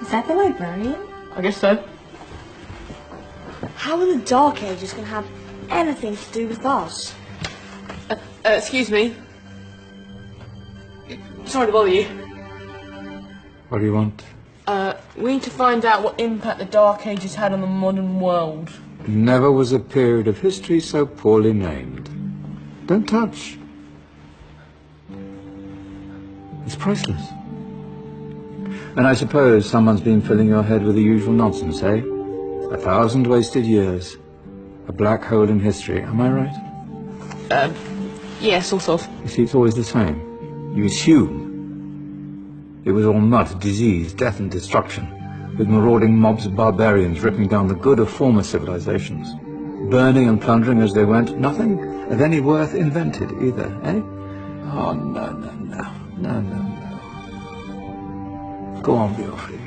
Is that the librarian? I guess so. How are the Dark Ages going to have anything to do with us? Excuse me. Sorry to bother you. What do you want? We need to find out what impact the Dark Ages had on the modern world. Never was a period of history so poorly named. Don't touch. It's priceless. And I suppose someone's been filling your head with the usual nonsense, eh? 1,000 wasted years. A black hole in history, am I right? Yeah, sort of. You see, it's always the same. You assume it was all mud, disease, death and destruction, with marauding mobs of barbarians ripping down the good of former civilizations, burning and plundering as they went. Nothing of any worth invented either, eh? Oh, no, no, no. No, no, no. Go on, Biofri.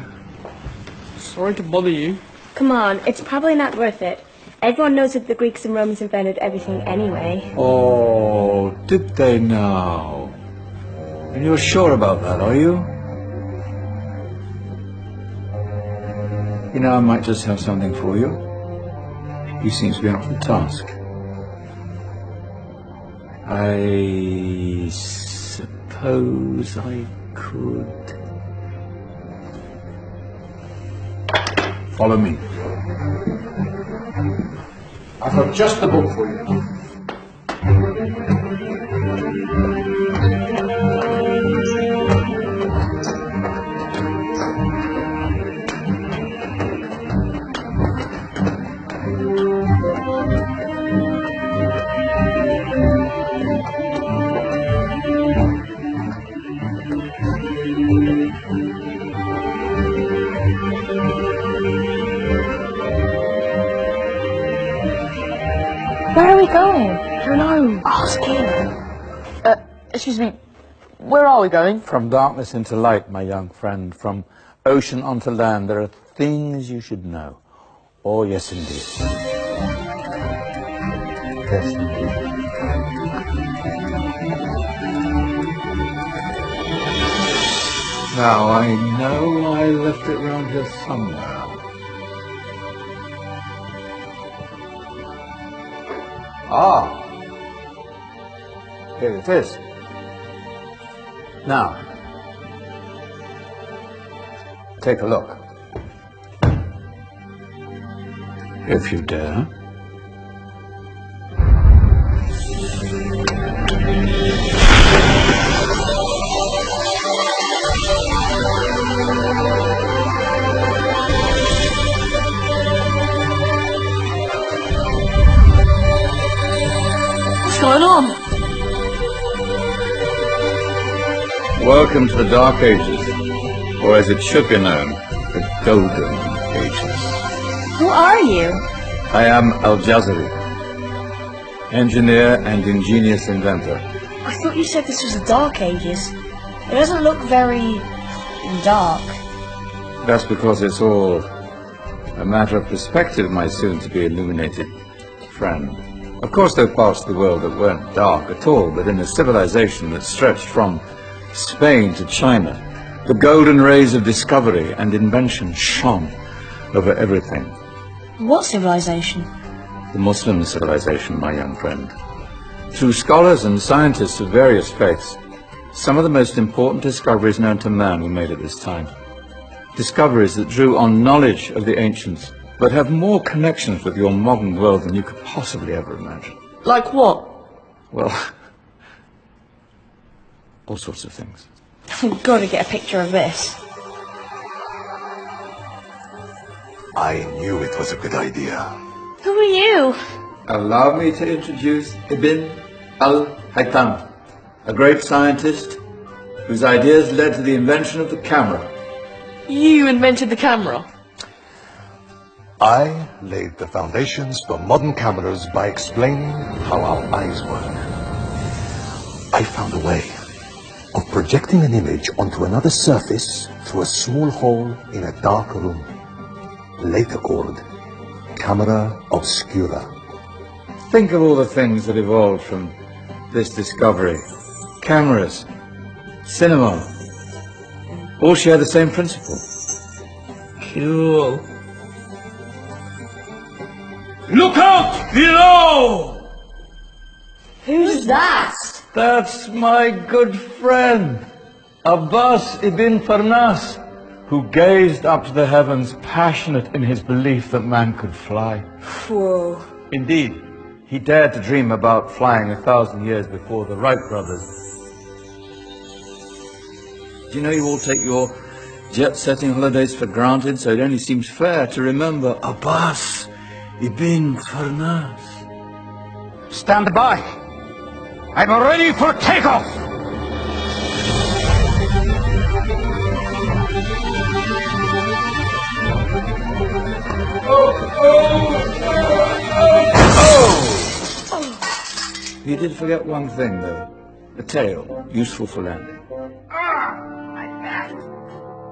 Sorry to bother you. Come on, it's probably not worth it. Everyone knows that the Greeks and Romans invented everything anyway. Oh, did they now? And you're sure about that, are you? You know, I might just have something for you. You seem to be up for the task. I suppose I could... Follow me. I've got just the book for you. Where are we going? I don't know. Ask him. Excuse me. Where are we going? From darkness into light, my young friend. From ocean onto land. There are things you should know. Oh, yes, indeed. Yes, indeed. Now, I know I left it round here somewhere. Ah, here it is. Now, take a look. If you dare. What's going on? Welcome to the Dark Ages, or as it should be known, the Golden Ages. Who are you? I am Al-Jazari, engineer and ingenious inventor. I thought you said this was the Dark Ages. It doesn't look very dark. That's because it's all a matter of perspective, my soon-to-be illuminated friend. Of course, there are parts of the world that weren't dark at all, but in a civilization that stretched from Spain to China, the golden rays of discovery and invention shone over everything. What civilization? The Muslim civilization, my young friend. Through scholars and scientists of various faiths, some of the most important discoveries known to man were made at this time. Discoveries that drew on knowledge of the ancients, but have more connections with your modern world than you could possibly ever imagine. Like what? Well, all sorts of things. I've got to get a picture of this. I knew it was a good idea. Who are you? Allow me to introduce Ibn al-Haytham, a great scientist whose ideas led to the invention of the camera. You invented the camera? I laid the foundations for modern cameras by explaining how our eyes work. I found a way of projecting an image onto another surface through a small hole in a dark room, later called camera obscura. Think of all the things that evolved from this discovery. Cameras, cinema, all share the same principle. Cool. Look out below! Who's that? That's my good friend, Abbas ibn Farnas, who gazed up to the heavens, passionate in his belief that man could fly. Whoa. Indeed, he dared to dream about flying 1,000 years before the Wright brothers. Do you know you all take your jet-setting holidays for granted, so it only seems fair to remember Abbas ibn Farnas. Stand by. I'm ready for takeoff. You did forget one thing, though. A tail, useful for landing. My back.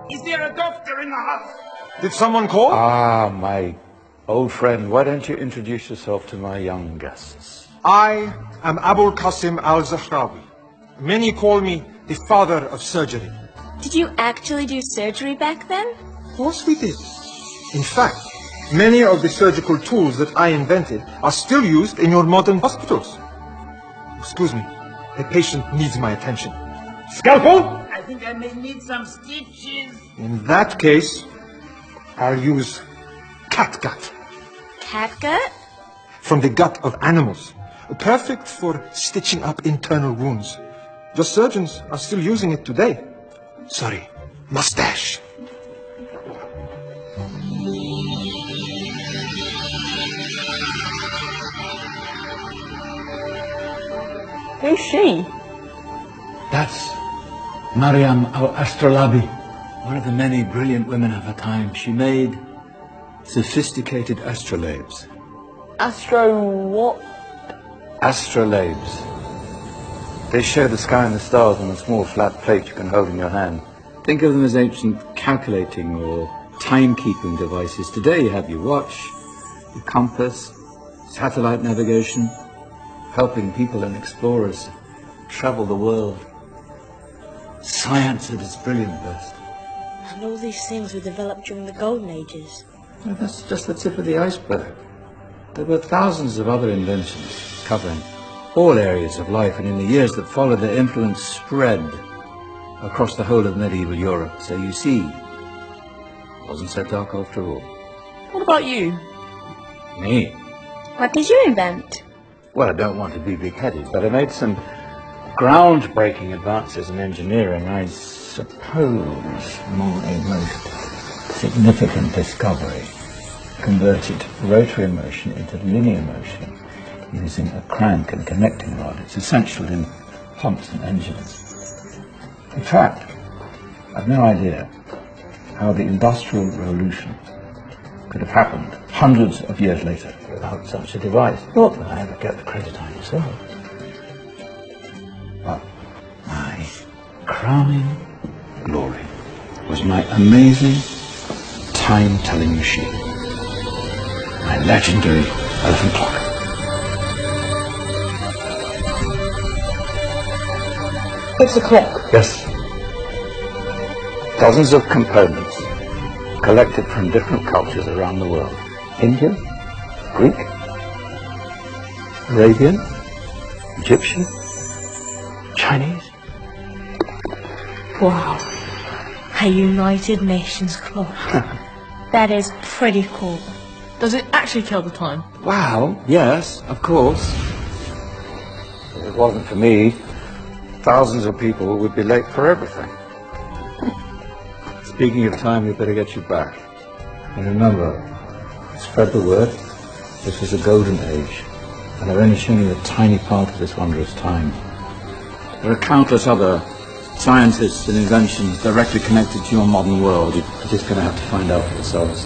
Is there a doctor in the house? Did someone call? Ah, my old friend, why don't you introduce yourself to my young guests? I am Abul Qasim al-Zahrawi. Many call me the father of surgery. Did you actually do surgery back then? Of course we did. In fact, many of the surgical tools that I invented are still used in your modern hospitals. Excuse me, a patient needs my attention. Scalpel? I think I may need some stitches. In that case, I'll use catgut. Catgut? From the gut of animals. Perfect for stitching up internal wounds. Just surgeons are still using it today. Sorry, mustache. Who's she? That's Maryam al-Astrolabi, one of the many brilliant women of her time. She made sophisticated astrolabes. Astro what? Astrolabes. They show the sky and the stars on a small flat plate you can hold in your hand. Think of them as ancient calculating or timekeeping devices. Today you have your watch, your compass, satellite navigation, helping people and explorers travel the world. Science at its brilliant best. And all these things were developed during the Golden Ages. Well, that's just the tip of the iceberg. There were thousands of other inventions covering all areas of life, and in the years that followed, their influence spread across the whole of medieval Europe. So you see, it wasn't so dark after all. What about you? Me? What did you invent? Well, I don't want to be big-headed, but I made some groundbreaking advances in engineering. I suppose my most significant discovery converted rotary motion into linear motion using a crank and connecting rod. It's essential in pumps and engines. In fact, I've no idea how the Industrial Revolution could have happened hundreds of years later without such a device. Not that I ever get the credit I deserve. But my crowning glory was my amazing time-telling machine. My legendary elephant clock. It's a clock. Yes. Dozens of components collected from different cultures around the world. Indian, Greek, Arabian, Egyptian, Chinese. Wow. A United Nations clock. That is pretty cool. Does it actually tell the time? Wow, yes, of course. If it wasn't for me, thousands of people would be late for everything. Speaking of time, we better get you back. And remember, spread the word. This was a golden age, and I've only shown you a tiny part of this wondrous time. There are countless other scientists and inventions directly connected to your modern world. You're just going to have to find out for yourselves.